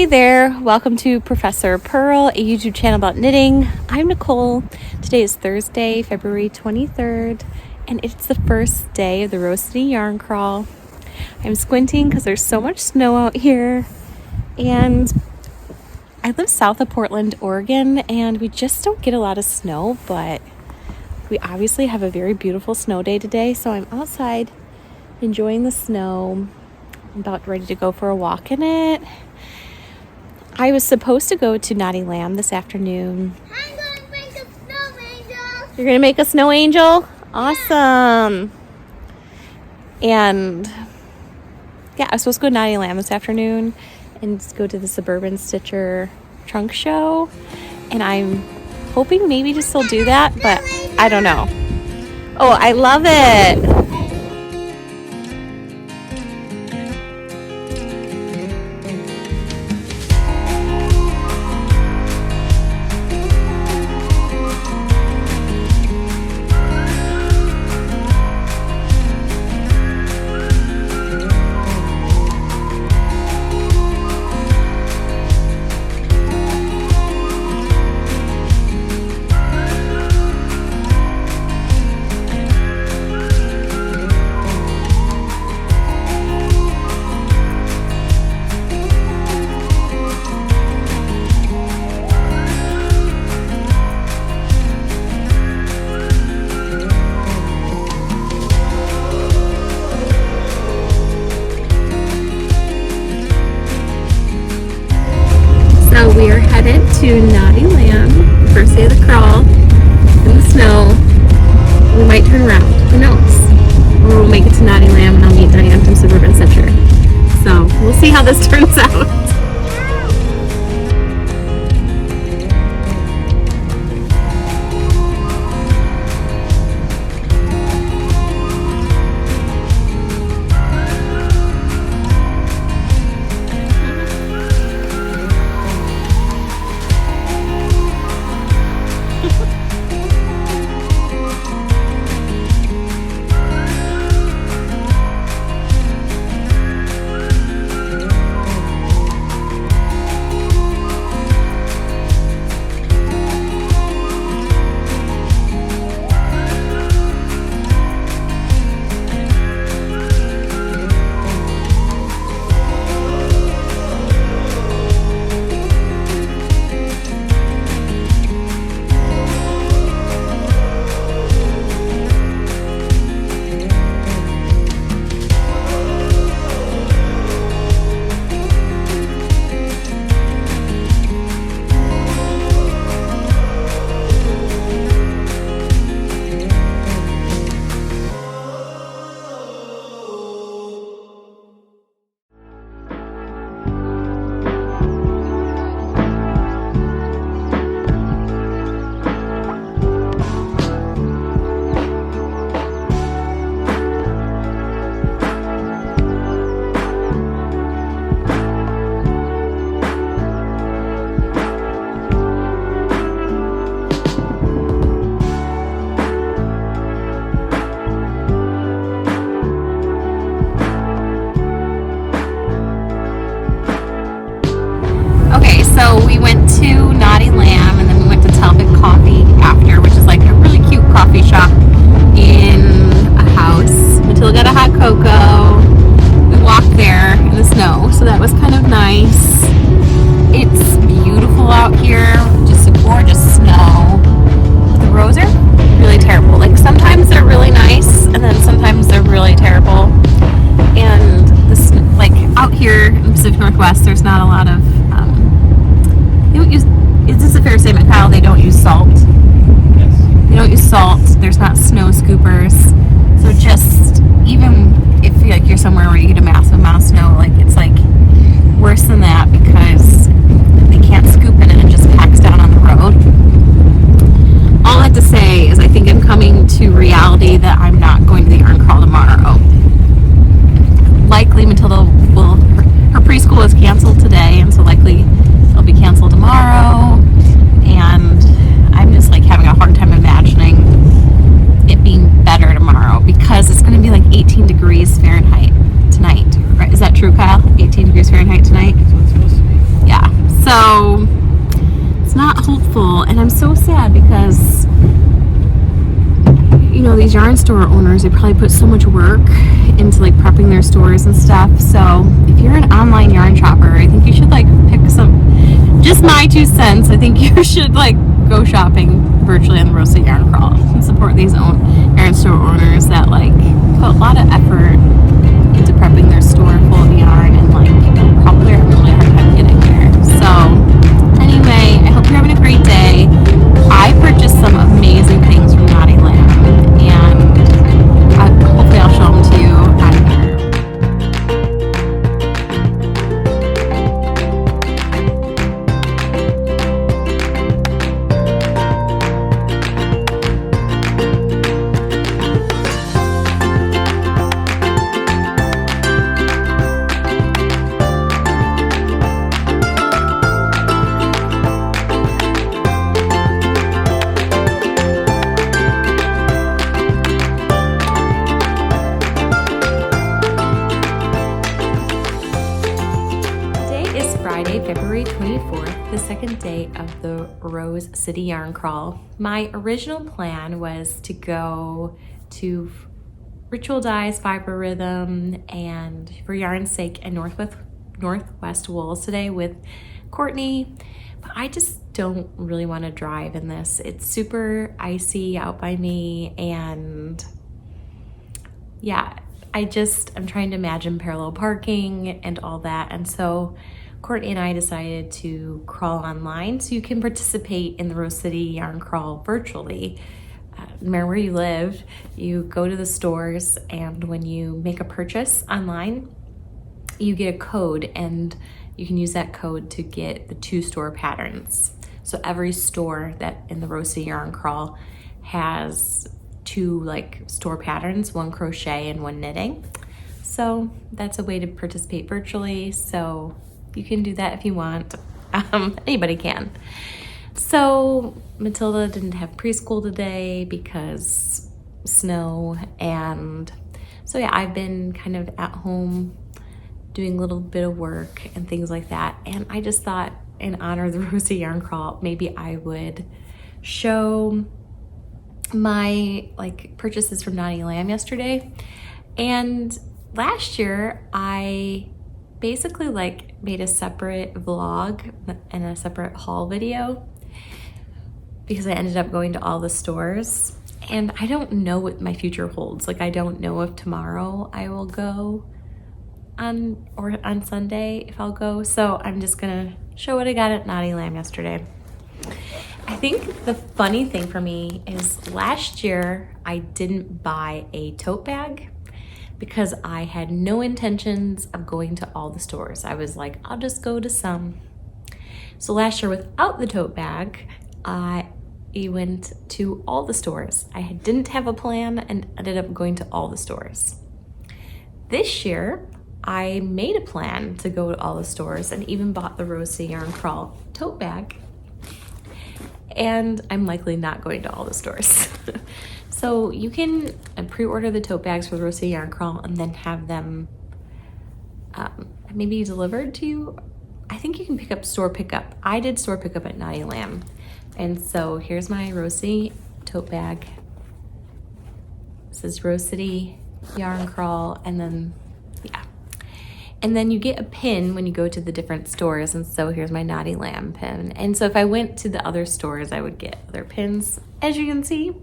Hey there, welcome to Professor Pearl, a YouTube channel about knitting. I'm Nicole. Today is Thursday, February 23rd, and it's the first day of the Roasting Yarn Crawl. I'm squinting because there's so much snow out here, and I live south of Portland, Oregon, and we just don't get a lot of snow, but we obviously have a very beautiful snow day today, so I'm outside enjoying the snow. I'm about ready to go for a walk in it. I was supposed to go to Knotty Lamb this afternoon. I'm going to make a snow angel. You're going to make a snow angel? Awesome. And yeah, I was supposed to go to Knotty Lamb this afternoon and go to the Suburban Stitcher trunk show. And I'm hoping maybe to still do that, but I don't know. Oh, I love it. So we are headed to Knotty Lamb, first day of the crawl, in the snow. We might turn around, who knows? Or we'll make it to Knotty Lamb and I'll meet Diane from Suburban Stitcher. So we'll see how this turns out. So we went to Knotty Lamb and then we went to Talbot Coffee after, which is like a really cute coffee shop in a house. Matilda got a hot cocoa. We walked there in the snow, so that was kind of nice. It's beautiful out here, just a gorgeous snow. The roads are really terrible. Like sometimes they're really nice and then sometimes they're really terrible. And this, like out here in the Pacific Northwest, there's not a lot of they don't use, is this a fair statement, Kyle? They don't use salt. Yes. They don't use salt. There's not snow scoopers. So just, even if like you're somewhere where you get a massive amount of snow, like it's like worse than that because they can't scoop it and it just packs down on the road. All I have to say is I think I'm coming to reality that I'm not going to the yarn crawl tomorrow. Likely Matilda will, her preschool is canceled today, and so likely it'll be canceled tomorrow, and I'm just like having a hard time imagining it being better tomorrow because it's going to be like 18 degrees Fahrenheit tonight. Right? Is that true, Kyle? 18 degrees Fahrenheit tonight? That's what it's supposed to be. Yeah. hopeful, and I'm so sad because, you know, these yarn store owners, they probably put so much work into like prepping their stores and stuff. So if you're an online yarn shopper, I think you should like pick some, just my 2 cents, I think you should like go shopping virtually on the Rosa Yarn Crawl and support these yarn store owners that like put a lot of effort into prepping their store full of yarn, and like people probably have a really hard time getting there. So anyway, I hope you're having a great day. I purchased some amazing things from Knotty Lamb, and hopefully I'll show them to you on here. Friday, February 24th, the second day of the Rose City Yarn Crawl. My original plan was to go to Ritual Dyes, Fiber Rhythm, and For Yarn's Sake and Northwest Wools today with Courtney, but I just don't really want to drive in this. It's super icy out by me, and yeah, I'm trying to imagine parallel parking and all that, and so Courtney and I decided to crawl online so you can participate in the Rose City Yarn Crawl virtually. No matter where you live, you go to the stores, and when you make a purchase online, you get a code, and you can use that code to get the 2 store patterns. So every store that in the Rose City Yarn Crawl has 2 like store patterns, 1 crochet and 1 knitting. So that's a way to participate virtually. So you can do that if you want. Anybody can. So Matilda didn't have preschool today because snow, and so yeah, I've been kind of at home doing a little bit of work and things like that. And I just thought, in honor of the Rose City Yarn Crawl, maybe I would show my like purchases from Knotty Lamb yesterday. And last year I basically like made a separate vlog and a separate haul video because I ended up going to all the stores, and I don't know what my future holds. Like, I don't know if tomorrow I will go or on Sunday if I'll go. So I'm just gonna show what I got at Knotty Lamb yesterday. I think the funny thing for me is last year I didn't buy a tote bag because I had no intentions of going to all the stores. I was like, I'll just go to some. So last year, without the tote bag, I went to all the stores. I didn't have a plan and ended up going to all the stores. This year, I made a plan to go to all the stores and even bought the Rose City Yarn Crawl tote bag. And I'm likely not going to all the stores. So you can pre-order the tote bags for the Rose City Yarn Crawl and then have them maybe delivered to you. I think you can pick up store pickup. I did store pickup at Knotty Lamb. And so here's my Rose City tote bag. This is Rose City Yarn Crawl, and then, yeah. And then you get a pin when you go to the different stores, and so here's my Knotty Lamb pin. And so if I went to the other stores, I would get other pins. As you can see,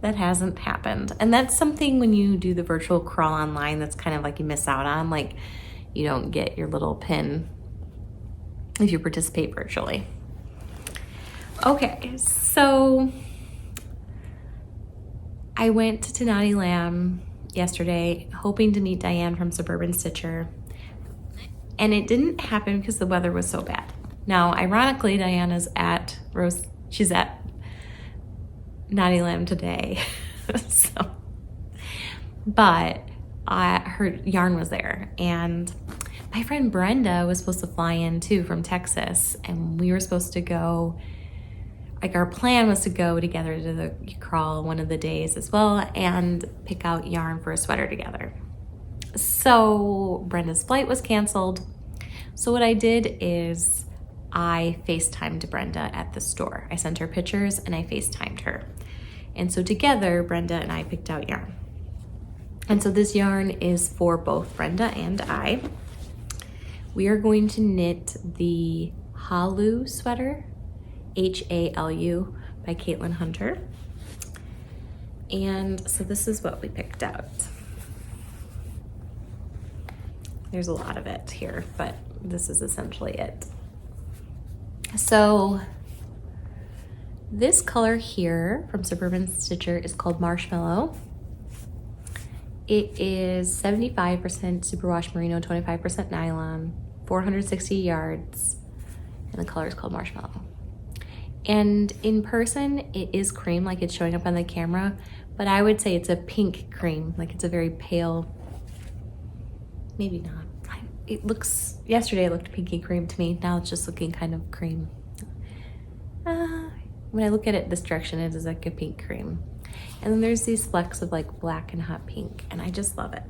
that hasn't happened. And that's something when you do the virtual crawl online that's kind of like you miss out on. Like, you don't get your little pin if you participate virtually. Okay, so I went to Knotty Lamb yesterday hoping to meet Diane from Suburban Stitcher, and it didn't happen because the weather was so bad. Now, ironically, Diana's she's at Knotty Lamb today. But her yarn was there, and my friend Brenda was supposed to fly in too from Texas, and we were supposed to go, like our plan was to go together to the crawl one of the days as well and pick out yarn for a sweater together. So Brenda's flight was canceled. So what I did is I FaceTimed Brenda at the store. I sent her pictures and I FaceTimed her. And so together, Brenda and I picked out yarn. And so this yarn is for both Brenda and I. We are going to knit the Halu sweater, H-A-L-U, by Cailin Hunter. And so this is what we picked out. There's a lot of it here, but this is essentially it. So this color here from Suburban Stitcher is called Marshmallow. It is 75% superwash merino, 25% nylon, 460 yards, and the color is called Marshmallow. And in person, it is cream, like it's showing up on the camera, but I would say it's a pink cream, like it's a very pale, maybe not. It looks, yesterday it looked pinky cream to me, now it's just looking kind of cream. When I look at it this direction, it is like a pink cream. And then there's these flecks of like black and hot pink, and I just love it.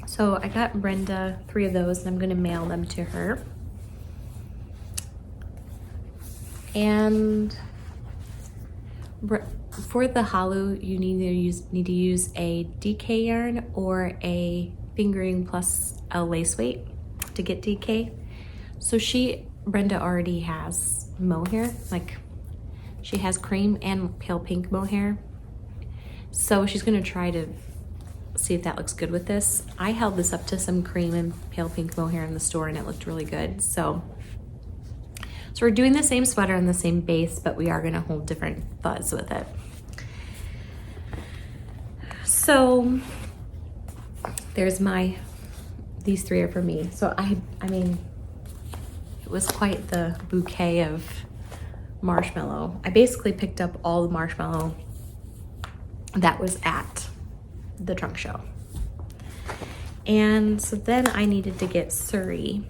So I got Brenda 3 of those, and I'm gonna mail them to her. And for the Halu, you need to use a DK yarn or a fingering plus a lace weight to get DK. So Brenda already has mohair, like she has cream and pale pink mohair. So she's gonna try to see if that looks good with this. I held this up to some cream and pale pink mohair in the store and it looked really good. So we're doing the same sweater and the same base, but we are gonna hold different fuzz with it. So there's these 3 are for me. So I mean, it was quite the bouquet of marshmallow. I basically picked up all the marshmallow that was at the trunk show. And so then I needed to get Surrey.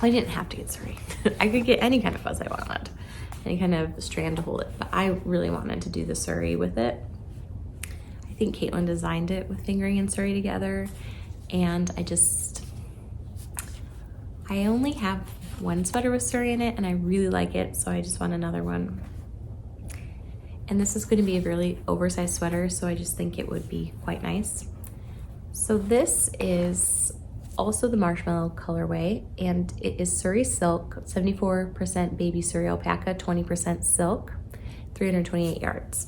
I didn't have to get Surrey. I could get any kind of fuzz I wanted, any kind of strand to hold it, but I really wanted to do the Surrey with it. I think Cailin designed it with fingering and Surrey together, and I only have one sweater with Surrey in it and I really like it, so I just want another one. And this is going to be a really oversized sweater, so I just think it would be quite nice. So this is also the marshmallow colorway, and it is Surrey silk, 74% baby Surrey alpaca, 20% silk, 328 yards.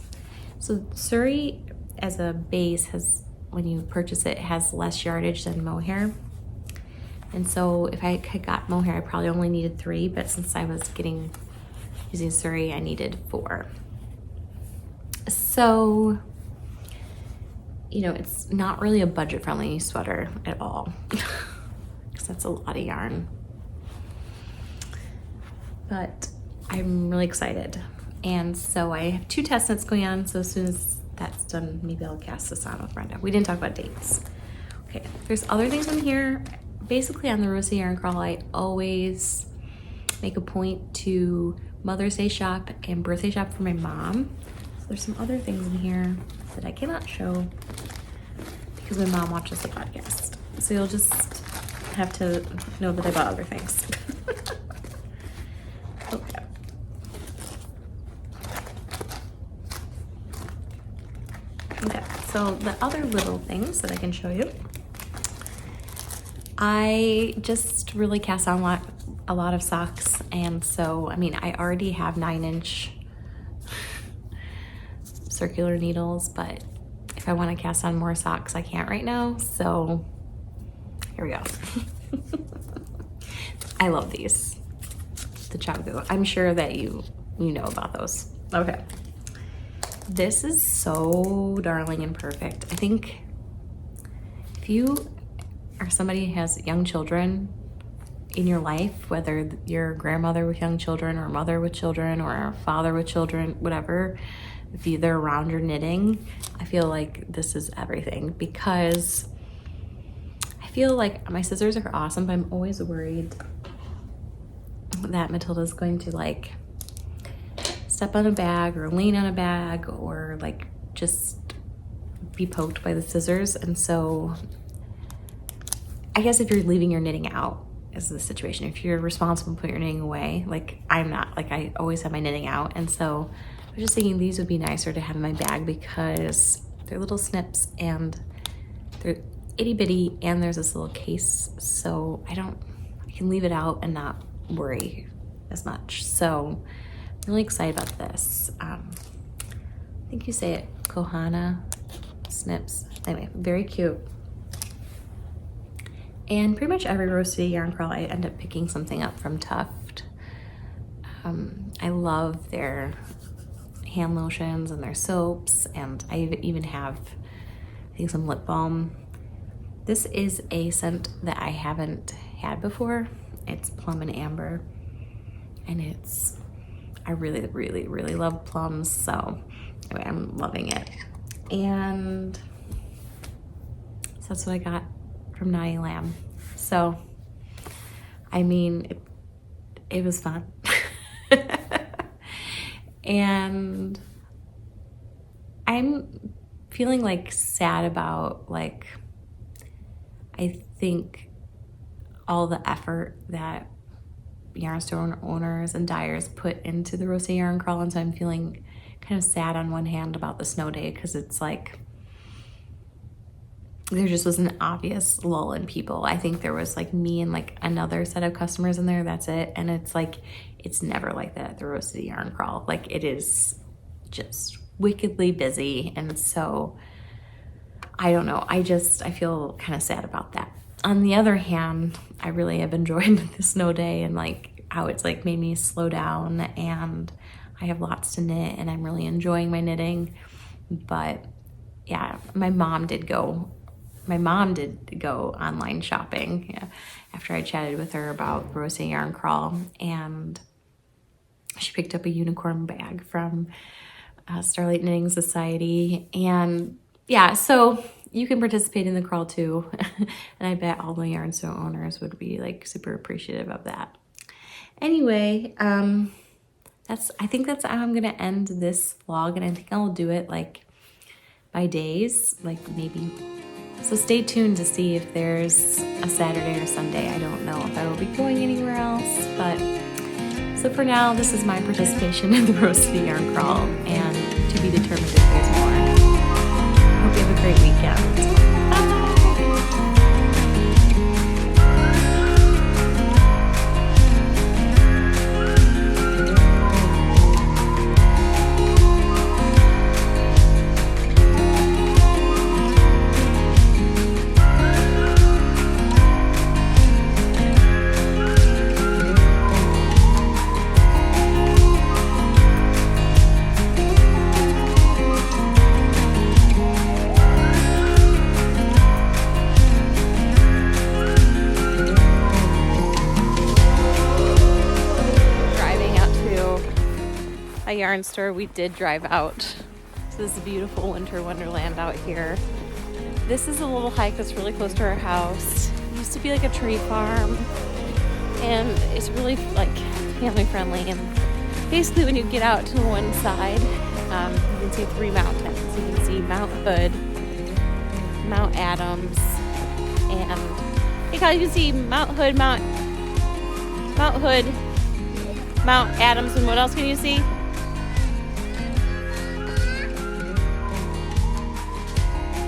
So Surrey as a base when you purchase it, has less yardage than mohair. And so if I had got mohair, I probably only needed 3, but since I was using Surrey, I needed 4. So, you know, it's not really a budget-friendly sweater at all, because that's a lot of yarn. But I'm really excited. And so I have 2 test knits going on, so as soon as that's done, maybe I'll cast this on with Brenda. We didn't talk about dates. Okay, there's other things in here. Basically on the Rosa Yarn Crawl, I always make a point to Mother's Day shop and birthday shop for my mom. So there's some other things in here that I cannot show because my mom watches the podcast. So you'll just have to know that I bought other things. Okay. Okay, so the other little things that I can show you, I just really cast on a lot of socks, and so, I mean, I already have 9-inch circular needles, but if I want to cast on more socks, I can't right now, so here we go. I love these, the Chagu. I'm sure that you know about those. Okay. This is so darling and perfect. I think if you are somebody who has young children in your life, whether you're a grandmother with young children or a mother with children or a father with children, whatever, if they're around your knitting, I feel like this is everything, because I feel like my scissors are awesome, but I'm always worried that Matilda's going to like step on a bag or lean on a bag or like just be poked by the scissors. And so I guess if you're leaving your knitting out, is the situation. If you're responsible to put your knitting away, like I'm not, like I always have my knitting out. And so I was just thinking these would be nicer to have in my bag because they're little snips and they're itty bitty, and there's this little case. So I can leave it out and not worry as much. So I'm really excited about this. I think you say it, Kohana snips. Anyway, very cute. And pretty much every roasted yarn crawl, I end up picking something up from Tuft. I love their hand lotions and their soaps, and I even have, I think, some lip balm. This is a scent that I haven't had before. It's plum and amber, and I really, really, really love plums, so anyway, I'm loving it. And so that's what I got from Knotty Lamb. So, I mean, it was fun. And I'm feeling like sad about, like, I think all the effort that yarn store owners and dyers put into the roasted yarn crawl, and so I'm feeling kind of sad on one hand about the snow day, because it's like there just was an obvious lull in people. I think there was like me and like another set of customers in there, that's it. And it's like, it's never like that at the roasted yarn crawl. Like, it is just wickedly busy. And so I don't know, I feel kind of sad about that. On the other hand, I really have enjoyed the snow day and like how it's like made me slow down, and I have lots to knit and I'm really enjoying my knitting. But yeah, my mom did go online shopping after I chatted with her about roasted yarn crawl, and she picked up a unicorn bag from Starlight Knitting Society. And yeah, so you can participate in the crawl too. And I bet all the yarn store owners would be like super appreciative of that. Anyway, I think that's how I'm gonna end this vlog, and I think I'll do it like by days, like maybe. So stay tuned to see if there's a Saturday or Sunday. I don't know if I will be going anywhere else, but so for now, this is my participation in the roasted yarn crawl, and to be determined if there's more. Hope you have a great weekend. A yarn store. We did drive out to this beautiful winter wonderland out here. This is a little hike that's really close to our house. It used to be like a tree farm, and it's really like family friendly. And basically when you get out to one side, you can see 3 mountains. You can see Mount Hood, Mount Adams, and you can see Mount Hood, Mount Adams, and what else can you see?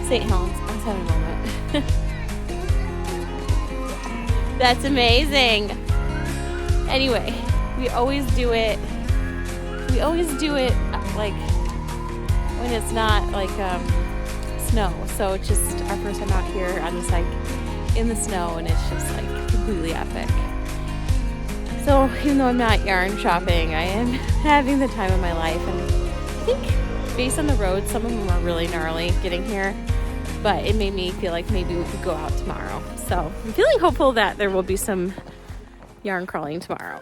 St. Helens. I was having a moment. That's amazing. Anyway, we always do it like when it's not like snow. So it's just our first time out here on this hike in the snow, and it's just like completely epic. So even though I'm not yarn shopping, I am having the time of my life, and I think based on the road, some of them are really gnarly getting here. But it made me feel like maybe we could go out tomorrow. So I'm feeling hopeful that there will be some yarn crawling tomorrow.